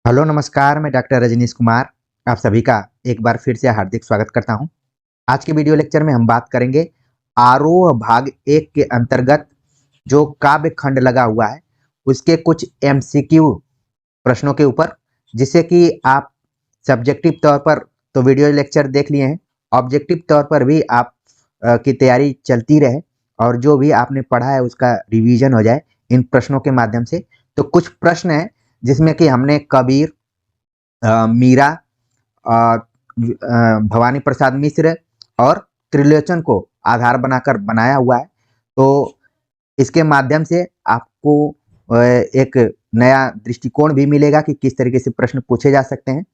Hello नमस्कार, मैं doctor Rajneesh Kumar आप सभी का एक बार फिर से हार्दिक स्वागत करता हूं। आज के वीडियो लेक्चर में हम बात करेंगे आरोह भाग 1 के अंतर्गत जो काव्य खंड लगा हुआ है उसके कुछ एमसीक्यू प्रश्नों के ऊपर, जिससे कि आप सब्जेक्टिव तौर पर तो वीडियो लेक्चर देख लिए हैं, ऑब्जेक्टिव तौर पर भी आप की तैयारी चलती रहे और जो भी आपने पढ़ा है उसका रिवीजन हो जाए इन प्रश्नों के माध्यम से। तो कुछ प्रश्न हैं जिसमें कि हमने कबीर, मीरा, भवानी प्रसाद मिश्र और त्रिलोचन को आधार बनाकर बनाया हुआ है। तो इसके माध्यम से आपको एक नया दृष्टिकोण भी मिलेगा कि किस तरीके से प्रश्न पूछे जा सकते हैं।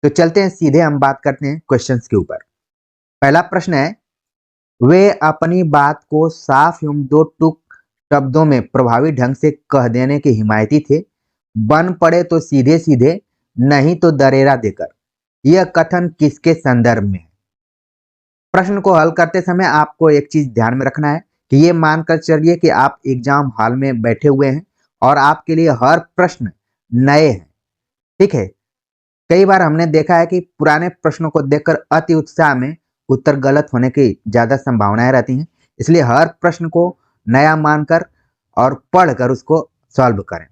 तो चलते हैं सीधे हम बात करते हैं क्वेश्चंस के ऊपर। पहला प्रश्न है, वे अपनी बात को साफ एवं दो टूक शब्दों में प्रभावी ढंग से कह देने के हिमायती थे। बन पड़े तो सीधे सीधे, नहीं तो दरेरा देकर। यह कथन किसके संदर्भ में है? प्रश्न को हल करते समय आपको एक चीज ध्यान में रखना है कि ये मानकर चलिए कि आप एग्जाम हॉल में बैठे हुए हैं और आपके लिए हर प्रश्न नए हैं। ठीक है। कई बार हमने देखा है कि पुराने प्रश्नों को देखकर अति उत्साह में उत्तर गलत होने की ज्यादा संभावनाएं रहती हैं। इसलिए हर प्रश्न को नया मानकर और पढ़कर उसको सॉल्व करें।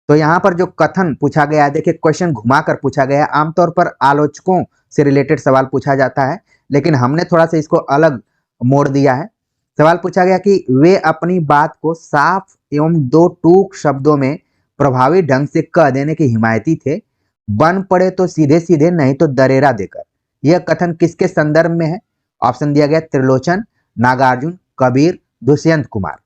तो यहाँ पर जो कथन पूछा गया है, देखिए क्वेश्चन घुमाकर पूछा गया है। आमतौर पर आलोचकों से रिलेटेड सवाल पूछा जाता है, लेकिन हमने थोड़ा सा इसको अलग मोड़ दिया है। सवाल पूछा गया कि वे अपनी बात को साफ एवं दो टूक शब्दों में प्रभावी ढंग से कह देने के हिमायती थे। बन पड़े तो सीधे सीधे, नहीं तो दरेरा देकर। यह कथन किसके संदर्भ में है? ऑप्शन दिया गया त्रिलोचन, नागार्जुन, कबीर, दुष्यंत कुमार।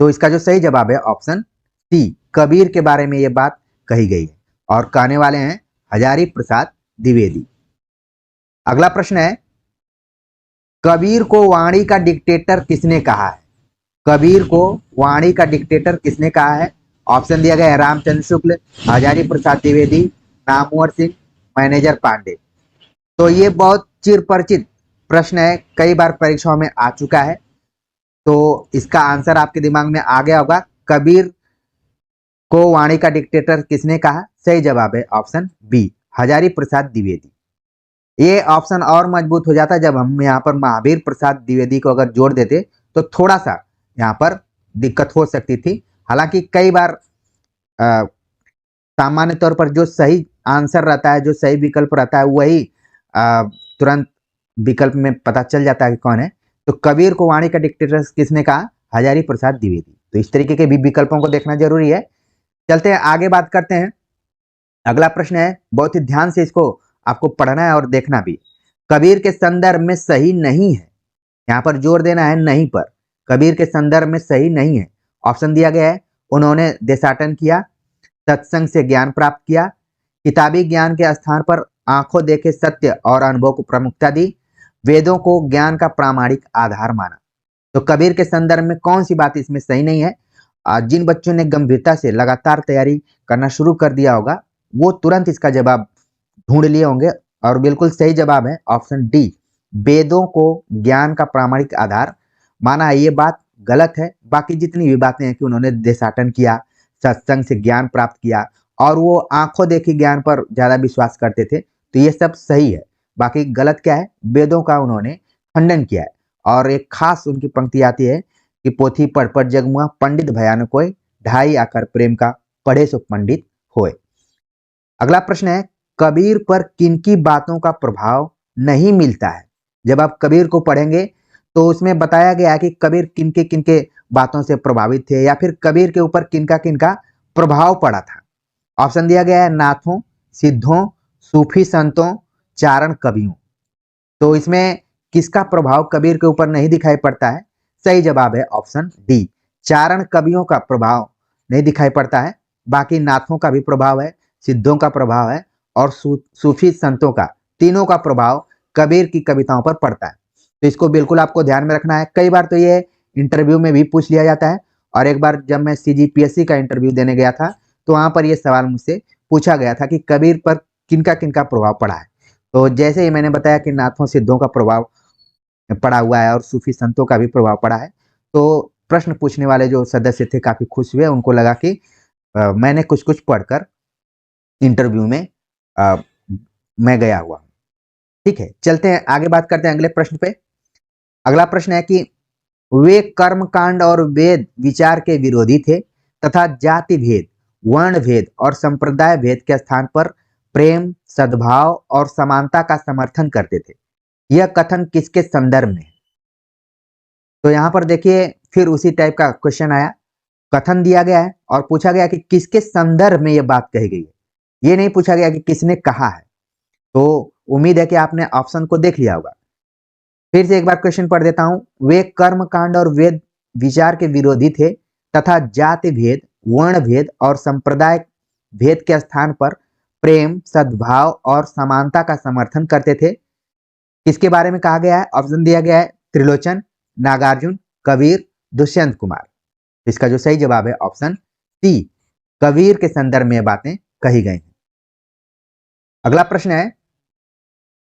तो इसका जो सही जवाब है ऑप्शन सी, कबीर के बारे में यह बात कही गई है और कहने वाले हैं हजारी प्रसाद द्विवेदी। अगला प्रश्न है, कबीर को वाणी का डिक्टेटर किसने कहा है? कबीर को वाणी का डिक्टेटर किसने कहा है? ऑप्शन दिया गया है रामचंद्र शुक्ल, हजारी प्रसाद द्विवेदी, नामवर सिंह, मैनेजर पांडे। तो ये बहुत चिरपरिचित प्रश्न है, कई बार परीक्षाओं में आ चुका है। तो इसका आंसर आपके दिमाग में आ गया होगा। कबीर को वाणी का डिक्टेटर किसने कहा? सही जवाब है ऑप्शन बी, हजारी प्रसाद द्विवेदी। ये ऑप्शन और मजबूत हो जाता जब हम यहाँ पर महावीर प्रसाद द्विवेदी को अगर जोड़ देते तो थोड़ा सा यहाँ पर दिक्कत हो सकती थी। हालांकि कई बार सामान्य तौर पर जो सही आंसर रहता है, जो सही विकल्प रहता है, वही तुरंत विकल्प में पता चल जाता है कि कौन है। तो कबीर को वाणी का डिक्टेटर किसने कहा? हजारी प्रसाद द्विवेदी। तो इस तरीके के भी विकल्पों को देखना जरूरी है। चलते हैं आगे बात करते हैं। अगला प्रश्न है, बहुत ही ध्यान से इसको आपको पढ़ना है और देखना भी। कबीर के संदर्भ में सही नहीं है, यहाँ पर जोर देना है नहीं पर। कबीर के संदर्भ में सही नहीं है। ऑप्शन दिया गया है, उन्होंने देशाटन किया, सत्संग से ज्ञान प्राप्त किया, किताबी ज्ञान के स्थान पर आंखों देखे सत्य और अनुभव को प्रमुखता दी, वेदों को ज्ञान का प्रामाणिक आधार माना। तो कबीर के संदर्भ में कौन सी बात इसमें सही नहीं है? जिन बच्चों ने गंभीरता से लगातार तैयारी करना शुरू कर दिया होगा वो तुरंत इसका जवाब ढूंढ लिए होंगे और बिल्कुल सही जवाब है ऑप्शन डी, वेदों को ज्ञान का प्रामाणिक आधार माना है। ये बात गलत है। बाकी जितनी भी बातें हैं कि उन्होंने देशाटन किया, सत्संग से ज्ञान प्राप्त किया और वो आंखों देखी ज्ञान पर ज्यादा विश्वास करते थे, तो ये सब सही है। बाकी गलत क्या है? वेदों का उन्होंने खंडन किया है। और एक खास उनकी पंक्ति आती है कि पोथी पढ़ पढ़ जगमुआ, पंडित भयान कोय, ढाई आकर प्रेम का, पढ़े सो पंडित होए। अगला प्रश्न है, कबीर पर किनकी बातों का प्रभाव नहीं मिलता है? जब आप कबीर को पढ़ेंगे तो उसमें बताया गया है कि कबीर किनके किनके बातों से प्रभावित थे या फिर कबीर के ऊपर किनका किनका प्रभाव पड़ा था। ऑप्शन दिया गया है नाथों, सिद्धों, सूफी संतों, चारण कवियों। तो इसमें किसका प्रभाव कबीर के ऊपर नहीं दिखाई पड़ता है? सही जवाब है ऑप्शन डी, चारण कवियों का प्रभाव नहीं दिखाई पड़ता है। बाकी नाथों का भी प्रभाव है, सिद्धों का प्रभाव है और सूफी संतों का, तीनों का प्रभाव कबीर की कविताओं पर पड़ता है। तो इसको बिल्कुल आपको ध्यान में रखना है। कई बार तो ये इंटरव्यू में भी पूछ लिया जाता है और एक बार जब मैं सीजीपीएससी का इंटरव्यू देने गया था तो वहां पर यह सवाल मुझसे पूछा गया था कि कबीर पर किनका किनका प्रभाव पड़ा है। तो जैसे ही मैंने बताया कि नाथों सिद्धों का प्रभाव पड़ा हुआ है और सूफी संतों का भी प्रभाव पड़ा है, तो प्रश्न पूछने वाले जो सदस्य थे काफी खुश हुए। उनको लगा कि मैंने कुछ कुछ पढ़कर इंटरव्यू में मैं गया हुआ हूं। ठीक है, चलते हैं आगे, बात करते हैं अगले प्रश्न पे। अगला प्रश्न है कि वे कर्म कांड और वेद विचार के विरोधी थे तथा जाति भेद, वर्ण भेद और संप्रदाय भेद के स्थान पर प्रेम, सद्भाव और समानता का समर्थन करते थे। यह कथन किसके संदर्भ में है? तो यहां पर देखिए फिर उसी टाइप का क्वेश्चन आया, कथन दिया गया है और पूछा गया कि किसके संदर्भ में यह बात कही गई है, ये नहीं पूछा गया कि किसने कहा है। तो उम्मीद है कि आपने ऑप्शन को देख लिया होगा। फिर से एक बार क्वेश्चन पढ़ देता हूं। वे कर्म कांड और वेद विचार के विरोधी थे तथा जाति भेद, वर्ण भेद और संप्रदाय भेद के स्थान पर प्रेम, सद्भाव और समानता का समर्थन करते थे। किसके बारे में कहा गया है? ऑप्शन दिया गया है त्रिलोचन, नागार्जुन, कबीर, दुष्यंत कुमार। इसका जो सही जवाब है ऑप्शन सी, कबीर के संदर्भ में बातें कही गई हैं। अगला प्रश्न है,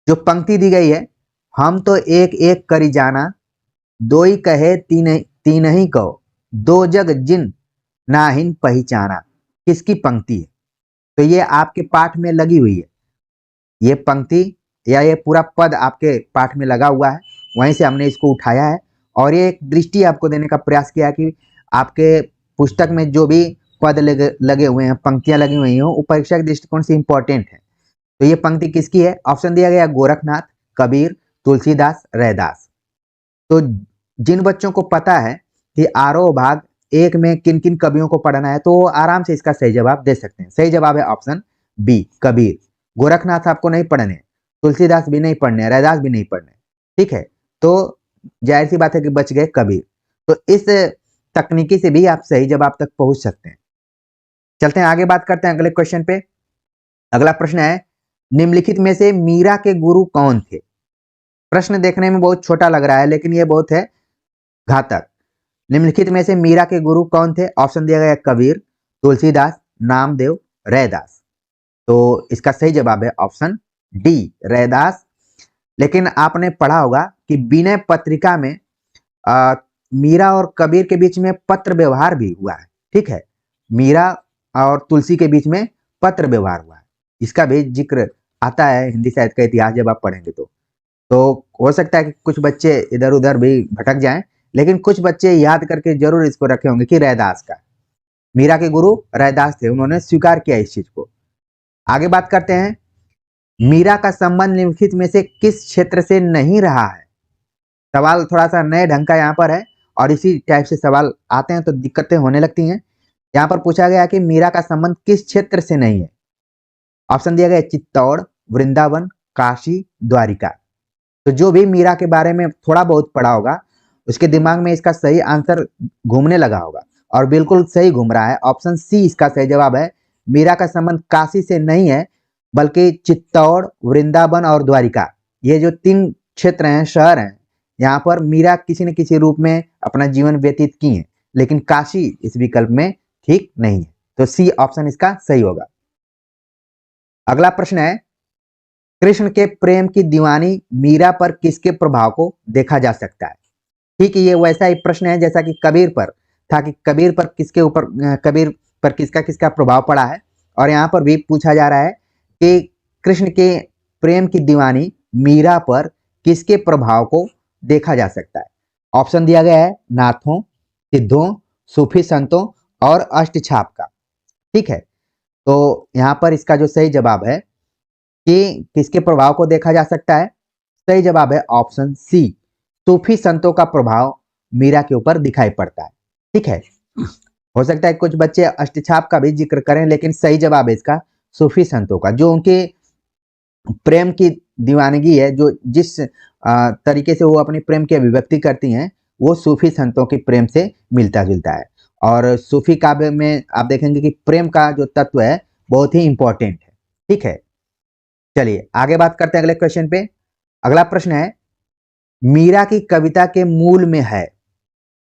जो पंक्ति दी गई है, हम तो एक एक करी जाना, दो ही कहे तीन ही कहो, दो जग जिन नाहिन पहचाना, किसकी पंक्ति है? तो ये आपके पाठ में लगी हुई है, ये पंक्ति या ये पूरा पद आपके पाठ में लगा हुआ है, वहीं से हमने इसको उठाया है और ये एक दृष्टि आपको देने का प्रयास किया कि आपके पुस्तक में जो भी पद लगे हुए हैं, पंक्तियां लगी हुई हैं, वो परीक्षा के दृष्टिकोण से इंपॉर्टेंट है। तो ये पंक्ति किसकी है? ऑप्शन दिया गया गोरखनाथ, कबीर, तुलसीदास, रैदास। तो जिन बच्चों को पता है कि आरोह भाग एक में किन किन कवियों को पढ़ना है, तो वो आराम से इसका सही जवाब दे सकते हैं। सही जवाब है ऑप्शन बी, कबीर। गोरखनाथ आपको नहीं पढ़ने, तुलसीदास भी नहीं पढ़ने, रैदास भी नहीं पढ़ने। ठीक है, तो जाहिर सी बात है कि बच गए कबीर। तो इस तकनीकी से भी आप सही जवाब तक पहुंच सकते हैं। चलते हैं आगे, बात करते हैं अगले क्वेश्चन पे। अगला प्रश्न है, निम्नलिखित में से मीरा के गुरु कौन थे? प्रश्न देखने में बहुत छोटा लग रहा है लेकिन यह बहुत है घातक। निम्नलिखित में से मीरा के गुरु कौन थे? ऑप्शन दिया गया कबीर, तुलसीदास, नामदेव, रैदास। तो इसका सही जवाब है ऑप्शन डी, रैदास। लेकिन आपने पढ़ा होगा कि विनय पत्रिका में मीरा और कबीर के बीच में पत्र व्यवहार भी हुआ है। ठीक है, मीरा और तुलसी के बीच में पत्र व्यवहार हुआ है, इसका भी जिक्र आता है हिंदी साहित्य का इतिहास जब आप पढ़ेंगे तो हो सकता है कि कुछ बच्चे इधर उधर भी भटक जाएं, लेकिन कुछ बच्चे याद करके जरूर इसको रखे होंगे कि रैदास का, मीरा के गुरु रैदास थे, उन्होंने स्वीकार किया इस चीज को। आगे बात करते हैं, मीरा का संबंध निम्नलिखित में से किस क्षेत्र से नहीं रहा है? सवाल थोड़ा सा नए ढंग का यहाँ पर है और इसी टाइप से सवाल आते हैं तो दिक्कतें होने लगती हैं। यहाँ पर पूछा गया कि मीरा का संबंध किस क्षेत्र से नहीं है? ऑप्शन दिया गया चित्तौड़, वृंदावन, काशी, द्वारिका। तो जो भी मीरा के बारे में थोड़ा बहुत पढ़ा होगा उसके दिमाग में इसका सही आंसर घूमने लगा होगा और बिल्कुल सही घूम रहा है। ऑप्शन सी इसका सही जवाब है। मीरा का संबंध काशी से नहीं है बल्कि चित्तौड़, वृंदावन और द्वारिका, ये जो 3 क्षेत्र हैं, शहर हैं, यहाँ पर मीरा किसी न किसी रूप में अपना जीवन व्यतीत की है, लेकिन काशी इस विकल्प में ठीक नहीं है। तो सी ऑप्शन इसका सही होगा। अगला प्रश्न है, कृष्ण के प्रेम की दीवानी मीरा पर किसके प्रभाव को देखा जा सकता है? ठीक है, ये वैसा ही प्रश्न है जैसा कि कबीर पर था कि कबीर पर किसका किसका प्रभाव पड़ा है, और यहाँ पर भी पूछा जा रहा है कि कृष्ण के प्रेम की दीवानी मीरा पर किसके प्रभाव को देखा जा सकता है? ऑप्शन दिया गया है नाथों, सिद्धों, सूफी संतों और अष्टछाप का। ठीक है, तो यहाँ पर इसका जो सही जवाब है कि किसके प्रभाव को देखा जा सकता है, सही जवाब है ऑप्शन सी, सूफी संतों का प्रभाव मीरा के ऊपर दिखाई पड़ता है। ठीक है, हो सकता है कुछ बच्चे अष्टछाप का भी जिक्र करें, लेकिन सही जवाब है इसका सूफी संतों का। जो उनके प्रेम की दीवानगी है, जो जिस तरीके से वो अपनी प्रेम की अभिव्यक्ति करती हैं, वो सूफी संतों के प्रेम से मिलता जुलता है। और सूफी काव्य में आप देखेंगे कि प्रेम का जो तत्व है बहुत ही इंपॉर्टेंट है। ठीक है, चलिए आगे बात करते हैं अगले क्वेश्चन पे। अगला प्रश्न है, मीरा की कविता के मूल में है,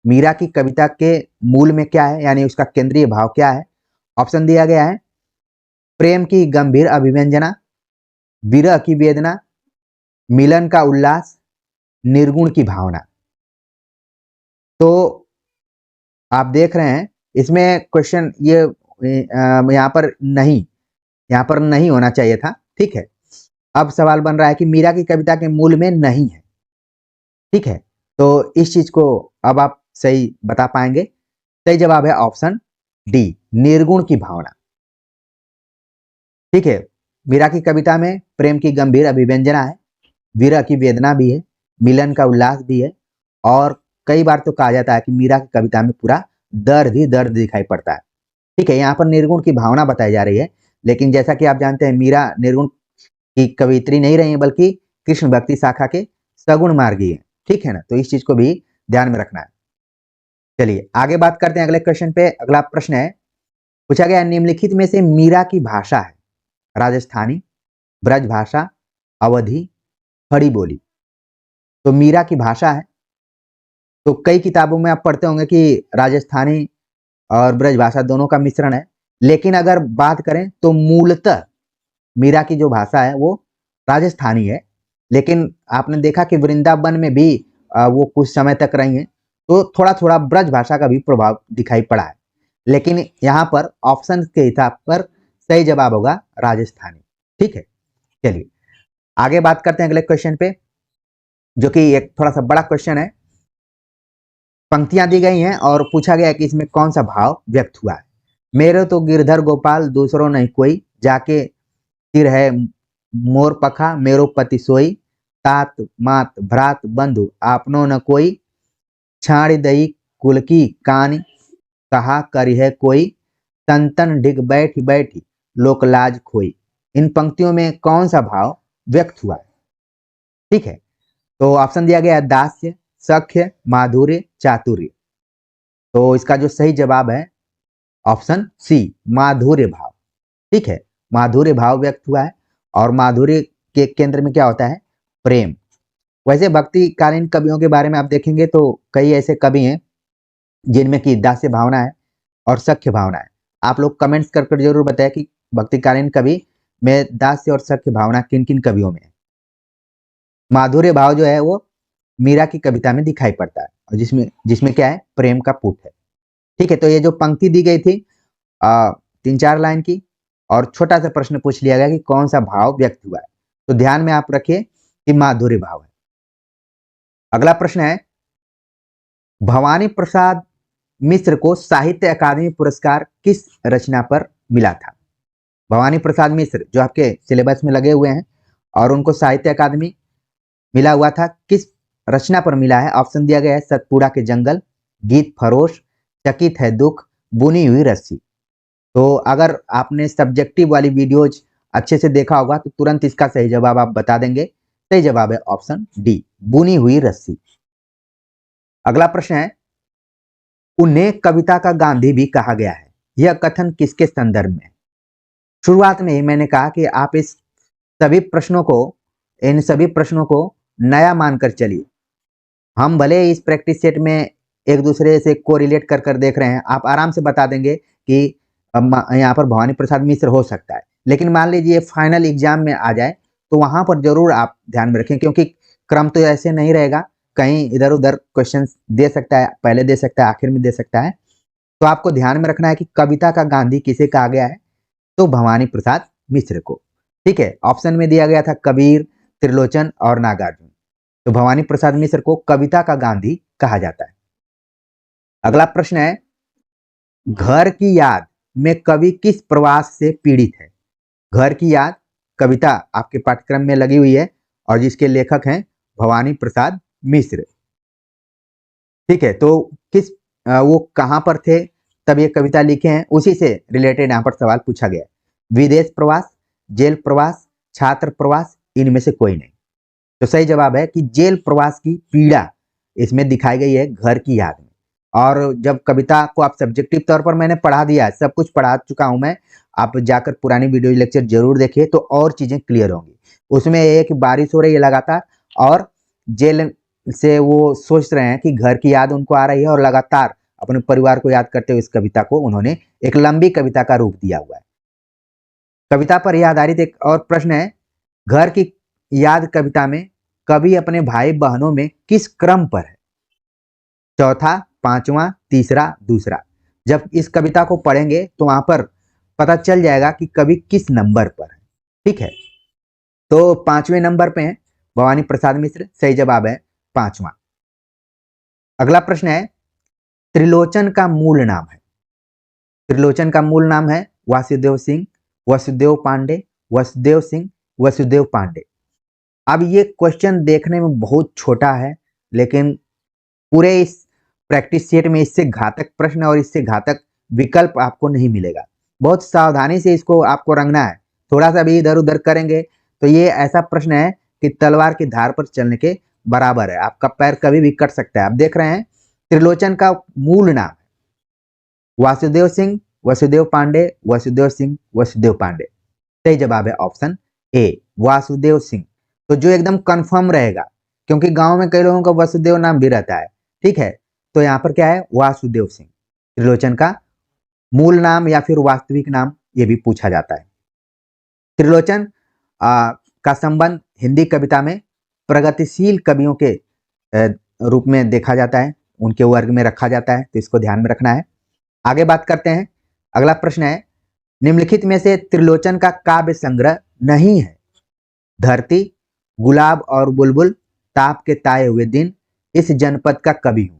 मीरा की कविता के मूल में क्या है, यानी उसका केंद्रीय भाव क्या है? ऑप्शन दिया गया है प्रेम की गंभीर अभिव्यंजना, विरह की वेदना, मिलन का उल्लास, निर्गुण की भावना। तो आप देख रहे हैं इसमें क्वेश्चन ये यहाँ पर नहीं, यहाँ पर नहीं होना चाहिए था। ठीक है, अब सवाल बन रहा है कि मीरा की कविता के मूल में नहीं है। ठीक है, तो इस चीज को अब आप सही बता पाएंगे। सही जवाब है ऑप्शन डी, निर्गुण की भावना। ठीक है, मीरा की कविता में प्रेम की गंभीर अभिव्यंजना है, विरह की वेदना भी है, मिलन का उल्लास भी है, और कई बार तो कहा जाता है कि मीरा की कविता में पूरा दर्द ही दर्द दिखाई पड़ता है। ठीक है, यहाँ पर निर्गुण की भावना बताई जा रही है, लेकिन जैसा कि आप जानते हैं मीरा निर्गुण की कवियत्री नहीं रही है, बल्कि कृष्ण भक्ति शाखा के सगुण मार्गी है। ठीक है ना, तो इस चीज को भी ध्यान में रखना है। चलिए आगे बात करते हैं अगले क्वेश्चन पे। अगला प्रश्न है, पूछा गया निम्नलिखित में से मीरा की भाषा है राजस्थानी, ब्रज भाषा, अवधी, खड़ी बोली। तो मीरा की भाषा है, तो कई किताबों में आप पढ़ते होंगे कि राजस्थानी और ब्रज भाषा दोनों का मिश्रण है, लेकिन अगर बात करें तो मूलतः मीरा की जो भाषा है वो राजस्थानी है। लेकिन आपने देखा कि वृंदावन में भी वो कुछ समय तक रही हैं, तो थोड़ा थोड़ा ब्रज भाषा का भी प्रभाव दिखाई पड़ा है। लेकिन यहाँ पर ऑप्शन के हिसाब पर सही जवाब होगा राजस्थानी। ठीक है, चलिए आगे बात करते हैं अगले क्वेश्चन पे, जो कि एक थोड़ा सा बड़ा क्वेश्चन है। पंक्तियां दी गई हैं और पूछा गया कि इसमें कौन सा भाव व्यक्त हुआ है। मेरे तो गिरधर गोपाल दूसरों नहीं कोई, जाके सिर है मोर पखा मेरो पति सोई, तात मात भ्रात बंधु आपनो न कोई, छाड़ी दई कुल की कान कहा करी है कोई, संतन डिग बैठी बैठी लोक लाज खोई। इन पंक्तियों में कौन सा भाव व्यक्त हुआ है? ठीक है, तो ऑप्शन दिया गया है दास्य, सख्य, माधुर्य, चातुर्य। तो इसका जो सही जवाब है ऑप्शन सी, माधुर्य भाव। ठीक है, माधुर्य भाव व्यक्त हुआ है, और माधुर्य के केंद्र में क्या होता है? प्रेम। वैसे भक्तिकालीन कवियों के बारे में आप देखेंगे तो कई ऐसे कवि हैं जिनमें की दास्य भावना है और सख्य भावना है। आप लोग कमेंट्स कर जरूर बताएं कि भक्तिकालीन कवि में दास्य और सख्य भावना किन किन कवियों में है। माधुर्य भाव जो है वो मीरा की कविता में दिखाई पड़ता है, और जिसमें जिसमें क्या है? प्रेम का पुट है। ठीक है, तो ये जो पंक्ति दी गई थी 3-4 लाइन की, और छोटा सा प्रश्न पूछ लिया गया कि कौन सा भाव व्यक्त हुआ है, तो ध्यान में आप रखिए कि माधुर्य भाव है। अगला प्रश्न है, भवानी प्रसाद मिश्र को साहित्य अकादमी पुरस्कार किस रचना पर मिला था? भवानी प्रसाद मिश्र जो आपके सिलेबस में लगे हुए हैं, और उनको साहित्य अकादमी मिला हुआ था, किस रचना पर मिला है? ऑप्शन दिया गया है सतपुड़ा के जंगल, गीत फरोश, चकित है दुख, बुनी हुई रस्सी। तो अगर आपने सब्जेक्टिव वाली वीडियोज अच्छे से देखा होगा तो तुरंत इसका सही जवाब आप बता देंगे। सही जवाब है ऑप्शन डी, बुनी हुई रस्सी। अगला प्रश्न है, उन्हें कविता का गांधी भी कहा गया है, यह कथन किसके संदर्भ में? शुरुआत में ही मैंने कहा कि आप इस सभी प्रश्नों को इन सभी प्रश्नों को नया मानकर चलिए। हम भले इस प्रैक्टिस सेट में एक दूसरे से कोरिलेट कर कर देख रहे हैं, आप आराम से बता देंगे कि यहाँ पर भवानी प्रसाद मिश्र हो सकता है, लेकिन मान लीजिए फाइनल एग्जाम में आ जाए तो वहां पर जरूर आप ध्यान में रखें, क्योंकि क्रम तो ऐसे नहीं रहेगा, कहीं इधर उधर क्वेश्चन दे सकता है, पहले दे सकता है, आखिर में दे सकता है। तो आपको ध्यान में रखना है कि कविता का गांधी किसे कहा गया है? तो भवानी प्रसाद मिश्र को। ठीक है, ऑप्शन में दिया गया था कबीर, त्रिलोचन और नागार्जुन। तो भवानी प्रसाद मिश्र को कविता का गांधी कहा जाता है। अगला प्रश्न है, घर की याद में कवि किस प्रवास से पीड़ित है? घर की याद कविता आपके पाठ्यक्रम में लगी हुई है, और जिसके लेखक हैं भवानी प्रसाद मिश्र। ठीक है, तो किस वो कहां पर थे तब ये कविता लिखे हैं, उसी से रिलेटेड यहाँ पर सवाल पूछा गया है। विदेश प्रवास, जेल प्रवास, छात्र प्रवास, इनमें से कोई नहीं। तो सही जवाब है कि जेल प्रवास की पीड़ा इसमें दिखाई गई है घर की याद में। और जब कविता को आप सब्जेक्टिव तौर पर मैंने पढ़ा दिया है, सब कुछ पढ़ा चुका हूं मैं, आप जाकर पुरानी वीडियो लेक्चर जरूर देखिए तो और चीजें क्लियर होंगी। उसमें एक बारिश हो रही है लगातार, और जेल से वो सोच रहे हैं कि घर की याद उनको आ रही है, और लगातार अपने परिवार को याद करते हुए इस कविता को उन्होंने एक लंबी कविता का रूप दिया हुआ है। कविता पर यह आधारित एक और प्रश्न है, घर की याद कविता में कवि अपने भाई बहनों में किस क्रम पर है? चौथा, पांचवा, तीसरा, दूसरा। जब इस कविता को पढ़ेंगे तो वहां पर पता चल जाएगा कि कवि किस नंबर पर है। ठीक है, तो 5वें नंबर पे है भवानी प्रसाद मिश्र, सही जवाब है 5वां। अगला प्रश्न है, त्रिलोचन का मूल नाम है। त्रिलोचन का मूल नाम है वासुदेव सिंह, वसुदेव पांडे, वसुदेव सिंह, वसुदेव पांडे। अब ये क्वेश्चन देखने में बहुत छोटा है, लेकिन पूरे इस प्रैक्टिस सेट में इससे घातक प्रश्न और इससे घातक विकल्प आपको नहीं मिलेगा। बहुत सावधानी से इसको आपको रंगना है। थोड़ा सा भी इधर उधर करेंगे तो ये ऐसा प्रश्न है कि तलवार की धार पर चलने के बराबर है, आपका पैर कभी भी कट सकता है। आप देख रहे हैं, त्रिलोचन का मूल नाम वासुदेव सिंह, वसुदेव पांडे, वसुदेव सिंह, वसुदेव पांडे। सही जवाब है ऑप्शन ए, वासुदेव सिंह। तो जो एकदम कंफर्म रहेगा, क्योंकि गांव में कई लोगों का वसुदेव नाम भी रहता है। ठीक है, तो यहाँ पर क्या है, वासुदेव सिंह त्रिलोचन का मूल नाम या फिर वास्तविक नाम, ये भी पूछा जाता है। त्रिलोचन का संबंध हिंदी कविता में प्रगतिशील कवियों के रूप में देखा जाता है, उनके वर्ग में रखा जाता है, तो इसको ध्यान में रखना है। आगे बात करते हैं। अगला प्रश्न है, निम्नलिखित में से त्रिलोचन का काव्य संग्रह नहीं है। धरती, गुलाब और बुलबुल, ताप के ताए हुए दिन, इस जनपद का कवि हूं।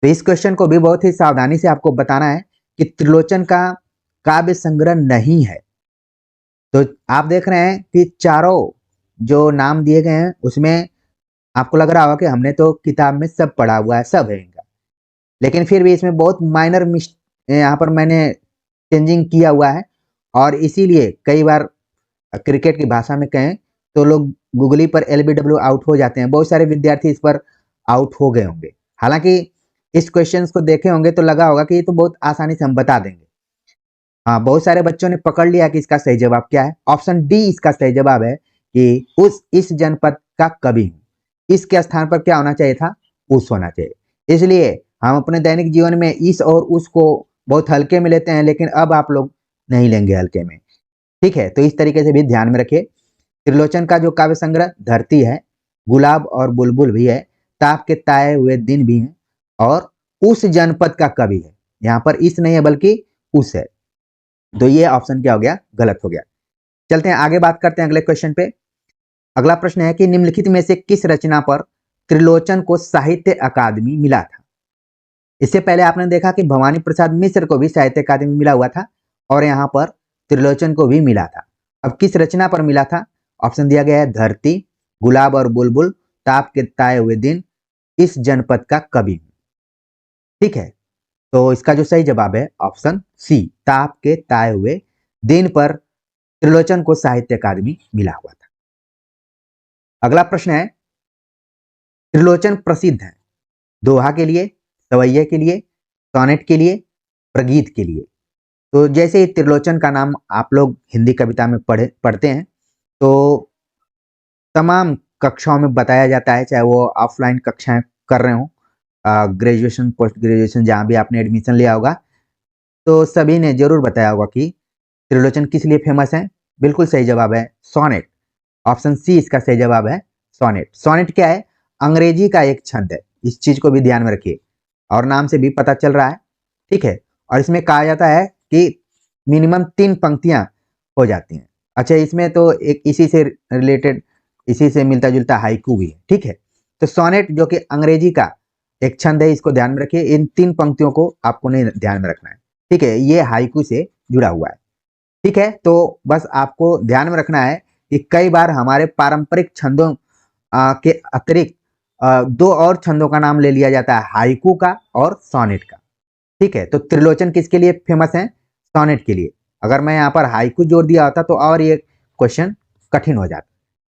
तो इस क्वेश्चन को भी बहुत ही सावधानी से आपको बताना है कि त्रिलोचन का काव्य संग्रह नहीं है। तो आप देख रहे हैं कि चारों जो नाम दिए गए हैं उसमें आपको लग रहा होगा कि हमने तो किताब में सब पढ़ा हुआ है, सब है इनका, लेकिन फिर भी इसमें बहुत माइनर यहाँ पर मैंने चेंजिंग किया हुआ है। और इसीलिए कई बार क्रिकेट की भाषा में कहें तो लोग गूगली पर LBW आउट हो जाते हैं। बहुत सारे विद्यार्थी इस पर आउट हो गए होंगे। हालांकि इस क्वेश्चन को देखे होंगे तो लगा होगा कि ये तो बहुत आसानी से हम बता देंगे। हाँ, बहुत सारे बच्चों ने पकड़ लिया कि इसका सही जवाब क्या है। ऑप्शन डी इसका सही जवाब है कि इस जनपद का कवि हूं। इसके स्थान पर क्या होना चाहिए था, उस होना चाहिए। इसलिए हम अपने दैनिक जीवन में इस और उस को बहुत हल्के में लेते हैं, लेकिन अब आप लोग नहीं लेंगे हल्के में। ठीक है, तो इस तरीके से भी ध्यान में रखिए। त्रिलोचन का जो काव्य संग्रह धरती है, गुलाब और बुलबुल भी है, ताप के ताए हुए दिन भी है, और उस जनपद का कवि है। यहाँ पर इस नहीं है बल्कि उस है। तो ये ऑप्शन क्या हो गया, गलत हो गया। चलते हैं आगे, बात करते हैं अगले क्वेश्चन पे। अगला प्रश्न है कि निम्नलिखित में से किस रचना पर त्रिलोचन को साहित्य अकादमी मिला था। इससे पहले आपने देखा कि भवानी प्रसाद मिश्र को भी साहित्य अकादमी मिला हुआ था, और यहाँ पर त्रिलोचन को भी मिला था। अब किस रचना पर मिला था, ऑप्शन दिया गया है धरती, गुलाब और बुलबुल, ताप के ताए हुए दिन, इस जनपद का कवि। ठीक है, तो इसका जो सही जवाब है ऑप्शन सी, ताप के ताए हुए दिन पर त्रिलोचन को साहित्य अकादमी मिला हुआ था। अगला प्रश्न है, त्रिलोचन प्रसिद्ध है दोहा के लिए, सवैये के लिए, सोनेट के लिए, प्रगीत के लिए। तो जैसे ही त्रिलोचन का नाम आप लोग हिंदी कविता में पढ़ते हैं तो तमाम कक्षाओं में बताया जाता है, चाहे वो ऑफलाइन कक्षाएं कर रहे हो, ग्रेजुएशन पोस्ट ग्रेजुएशन जहाँ भी आपने एडमिशन लिया होगा, तो सभी ने जरूर बताया होगा कि त्रिलोचन किस लिए फेमस है। बिल्कुल सही जवाब है सोनेट। ऑप्शन सी इसका सही जवाब है सोनेट। सोनेट क्या है, अंग्रेजी का एक छंद है, इस चीज को भी ध्यान में रखिए, और नाम से भी पता चल रहा है। ठीक है, और इसमें कहा जाता है कि मिनिमम 3 पंक्तियां हो जाती हैं। अच्छा, इसमें तो एक इसी से रिलेटेड, इसी से मिलता जुलता हाइकू भी है। ठीक है, तो सोनेट जो कि अंग्रेजी का एक छंद है, इसको ध्यान में रखिए। इन 3 पंक्तियों को आपको नहीं ध्यान में रखना है। ठीक है, ये हाइकू से जुड़ा हुआ है। ठीक है, तो बस आपको ध्यान में रखना है कि कई बार हमारे पारंपरिक छंदों के अतिरिक्त 2 और छंदों का नाम ले लिया जाता है, हाइकू का और सोनेट का। ठीक है, तो त्रिलोचन किसके लिए फेमस है, सोनेट के लिए। अगर मैं यहाँ पर हाइकू जोड़ दिया होता तो और ये क्वेश्चन कठिन हो जाता।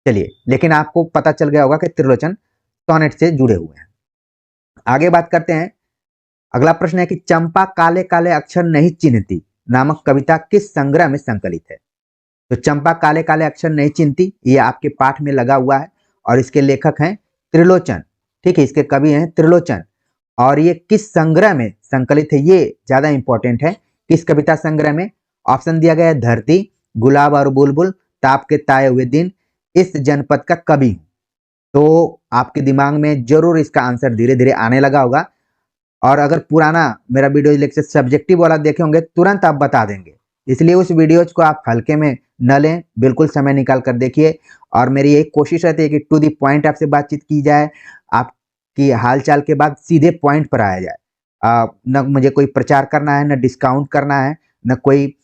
चलिए, लेकिन आपको पता चल गया होगा कि त्रिलोचन सोनेट से जुड़े हुए हैं। आगे बात करते हैं। अगला प्रश्न है कि चंपा काले काले अक्षर नहीं चिन्हती नामक कविता किस संग्रह में संकलित है। तो चंपा काले काले अक्षर नहीं चिन्हती, ये आपके पाठ में लगा हुआ है, और इसके लेखक हैं त्रिलोचन। ठीक है, इसके कवि हैं त्रिलोचन, और ये किस संग्रह में संकलित है, ये ज्यादा इंपॉर्टेंट है। किस कविता संग्रह में, ऑप्शन दिया गया है धरती, गुलाब और बुलबुल, ताप के ताए हुए दिन, इस जनपद का कवि हूं। तो आपके दिमाग में जरूर इसका आंसर धीरे धीरे आने लगा होगा, और अगर पुराना मेरा वीडियो लेक्चर सब्जेक्टिव वाला देखे होंगे तुरंत आप बता देंगे, इसलिए उस वीडियोज को आप हल्के में न लें, बिल्कुल समय निकाल कर देखिए। और मेरी यही कोशिश रहती है कि टू दी पॉइंट आपसे बातचीत की जाए, आपकी हालचाल के बाद सीधे पॉइंट पर आया जाए। न मुझे कोई प्रचार करना है, न डिस्काउंट करना है, न कोई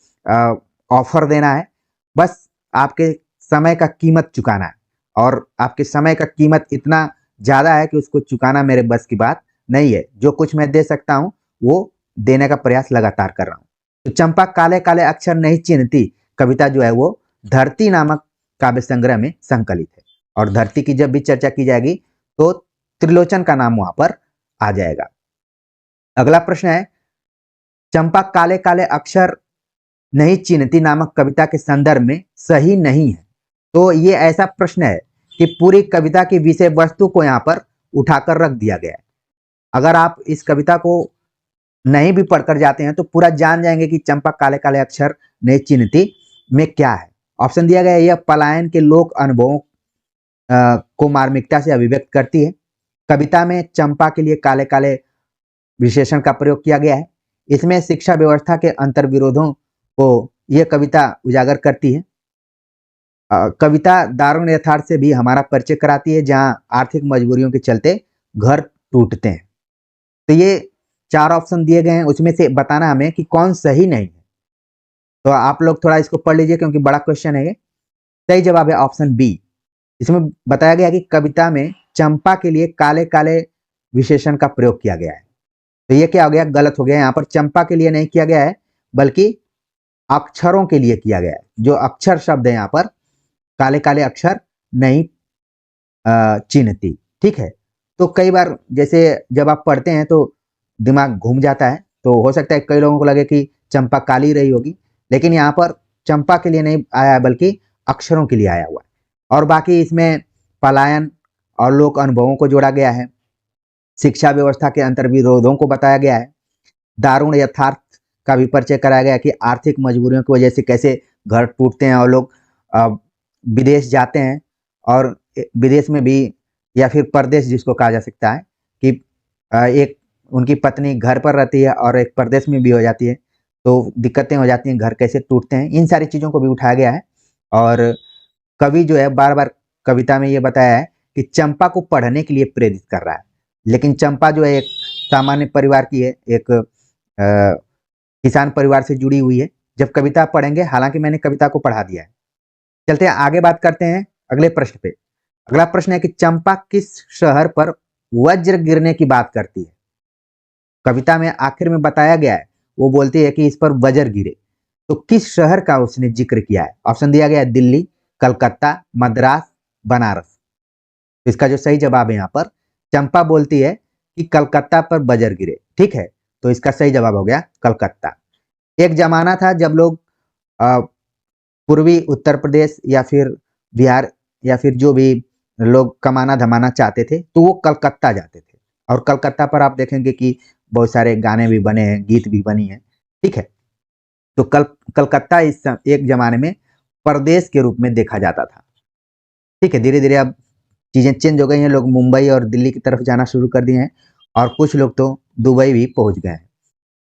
ऑफर देना है, बस आपके समय का कीमत चुकाना है। और आपके समय का कीमत इतना ज़्यादा है कि उसको चुकाना मेरे बस की बात नहीं है। जो कुछ मैं दे सकता हूँ वो देने का प्रयास लगातार कर रहा हूँ। तो चंपा काले काले अक्षर नहीं चिन्हती कविता जो है वो धरती नामक काव्य संग्रह में संकलित है। और धरती की जब भी चर्चा की जाएगी तो त्रिलोचन का नाम वहां पर आ जाएगा। अगला प्रश्न है, चंपा काले काले अक्षर नहीं चिन्हती नामक कविता के संदर्भ में सही नहीं है। तो ये ऐसा प्रश्न है कि पूरी कविता की विषय वस्तु को यहाँ पर उठाकर रख दिया गया है। अगर आप इस कविता को नहीं भी पढ़कर जाते हैं तो पूरा जान जाएंगे कि चंपा काले काले अक्षर नहीं चिन्हती में क्या है। ऑप्शन दिया गया है, यह पलायन के लोक अनुभवों को मार्मिकता से अभिव्यक्त करती है। कविता में चंपा के लिए काले काले विशेषण का प्रयोग किया गया है। इसमें शिक्षा व्यवस्था के अंतर्विरोधों को यह कविता उजागर करती है। कविता दारुण यथार्थ से भी हमारा परिचय कराती है, जहां आर्थिक मजबूरियों के चलते घर टूटते हैं। तो ये 4 ऑप्शन दिए गए हैं, उसमें से बताना हमें कि कौन सही नहीं है। तो आप लोग थोड़ा इसको पढ़ लीजिए क्योंकि बड़ा क्वेश्चन है ये। सही जवाब है ऑप्शन बी। इसमें बताया गया कि कविता में चंपा के लिए काले काले विशेषण का प्रयोग किया गया है। तो ये क्या हो गया, गलत हो गया। यहाँ पर चंपा के लिए नहीं किया गया है बल्कि अक्षरों के लिए किया गया है। जो अक्षर शब्द है यहाँ पर काले काले अक्षर नहीं चिन्हती। ठीक है, तो कई बार जैसे जब आप पढ़ते हैं तो दिमाग घूम जाता है, तो हो सकता है कई लोगों को लगे कि चंपा काली रही होगी, लेकिन यहाँ पर चंपा के लिए नहीं आया बल्कि अक्षरों के लिए आया हुआ है। और बाकी इसमें पलायन और लोक अनुभवों को जोड़ा गया है, शिक्षा व्यवस्था के अंतर्विरोधों को बताया गया है, दारुण यथार्थ का भी परिचय कराया गया कि आर्थिक मजबूरियों की वजह से कैसे घर टूटते हैं और लोग विदेश जाते हैं। और विदेश में भी या फिर परदेश जिसको कहा जा सकता है कि एक उनकी पत्नी घर पर रहती है और एक परदेश में भी हो जाती है, तो दिक्कतें हो जाती हैं, घर कैसे टूटते हैं, इन सारी चीज़ों को भी उठाया गया है। और कवि जो है बार बार कविता में ये बताया है कि चंपा को पढ़ने के लिए प्रेरित कर रहा है, लेकिन चंपा जो है एक सामान्य परिवार की है, एक किसान परिवार से जुड़ी हुई है। जब कविता पढ़ेंगे, हालांकि मैंने कविता को पढ़ा दिया है। चलते हैं आगे, बात करते हैं अगले प्रश्न पे। अगला प्रश्न है कि चंपा किस शहर पर वज्र गिरने की बात करती है। कविता में आखिर में बताया गया है, वो बोलती है कि इस पर वज्र गिरे, तो किस शहर का उसने जिक्र किया है। ऑप्शन दिया गया है दिल्ली, कलकत्ता, मद्रास, बनारस। तो इसका जो सही जवाब है यहाँ पर चंपा बोलती है कि कलकत्ता पर वज्र गिरे। ठीक है, तो इसका सही जवाब हो गया कलकत्ता। एक जमाना था जब लोग पूर्वी उत्तर प्रदेश या फिर बिहार या फिर जो भी लोग कमाना धमाना चाहते थे तो वो कलकत्ता जाते थे। और कलकत्ता पर आप देखेंगे कि बहुत सारे गाने भी बने हैं, गीत भी बनी है। ठीक है, तो कलकत्ता एक जमाने में प्रदेश के रूप में देखा जाता था। ठीक है, धीरे धीरे अब चीज़ें चेंज हो गई हैं, लोग मुंबई और दिल्ली की तरफ जाना शुरू कर दिए हैं और कुछ लोग तो दुबई भी पहुंच गए हैं।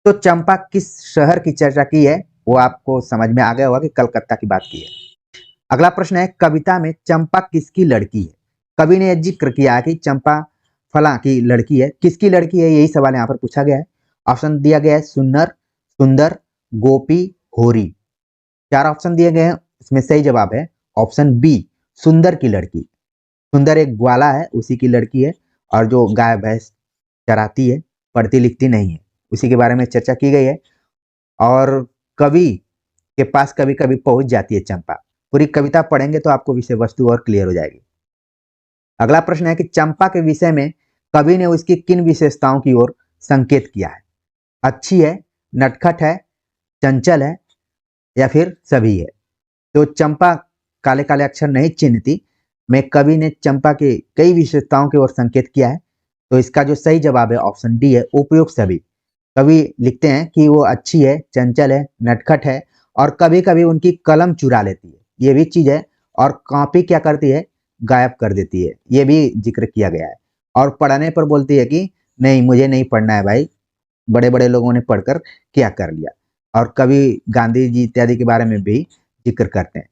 तो चंपा किस शहर की चर्चा की है वो आपको समझ में आ गया होगा कि कलकत्ता की बात की है। अगला प्रश्न है, कविता में चंपा किसकी लड़की है। कवि ने जिक्र किया कि चंपा फला की लड़की है, किसकी लड़की है, यही सवाल यहाँ पर पूछा गया है। ऑप्शन दिया गया है सुन्नर, सुंदर, गोपी, होरी। 4 ऑप्शन दिए गए हैं, इसमें सही जवाब है ऑप्शन बी, सुंदर की लड़की। सुंदर एक ग्वाला है, उसी की लड़की है, और जो गाय भैंस चराती है, पढ़ती लिखती नहीं है, उसी के बारे में चर्चा की गई है। और कवि के पास कभी कभी पहुंच जाती है चंपा। पूरी कविता पढ़ेंगे तो आपको विषय वस्तु और क्लियर हो जाएगी। अगला प्रश्न है कि चंपा के विषय में कवि ने उसकी किन विशेषताओं की ओर संकेत किया है। अच्छी है, नटखट है, चंचल है या फिर सभी है। तो चंपा काले काले अक्षर नहीं चिन्हती में कवि ने चंपा के कई विशेषताओं की ओर संकेत किया है। तो इसका जो सही जवाब है ऑप्शन डी है, उपयुक्त सभी। कवि लिखते हैं कि वो अच्छी है, चंचल है, नटखट है और कभी कभी उनकी कलम चुरा लेती है, ये भी चीज है। और कॉपी क्या करती है, गायब कर देती है, ये भी जिक्र किया गया है। और पढ़ने पर बोलती है कि नहीं मुझे नहीं पढ़ना है भाई, बड़े बड़े लोगों ने पढ़कर क्या कर लिया। और कभी गांधी जी इत्यादि के बारे में भी जिक्र करते हैं।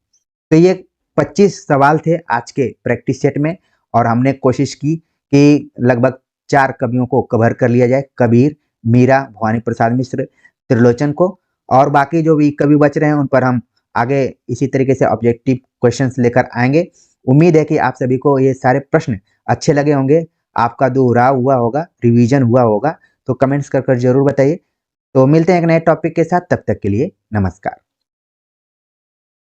तो ये 25 सवाल थे आज के प्रैक्टिस सेट में, और हमने कोशिश की कि लगभग 4 कवियों को कवर कर लिया जाए, कबीर, मीरा, भवानी प्रसाद मिश्र, त्रिलोचन को। और बाकी जो भी कवि बच रहे हैं उन पर हम आगे इसी तरीके से ऑब्जेक्टिव क्वेश्चंस लेकर आएंगे। उम्मीद है कि आप सभी को ये सारे प्रश्न अच्छे लगे होंगे, आपका दोहराव हुआ होगा, रिवीजन हुआ होगा। तो कमेंट्स कर जरूर बताइए। तो मिलते हैं एक नए टॉपिक के साथ, तब तक के लिए नमस्कार।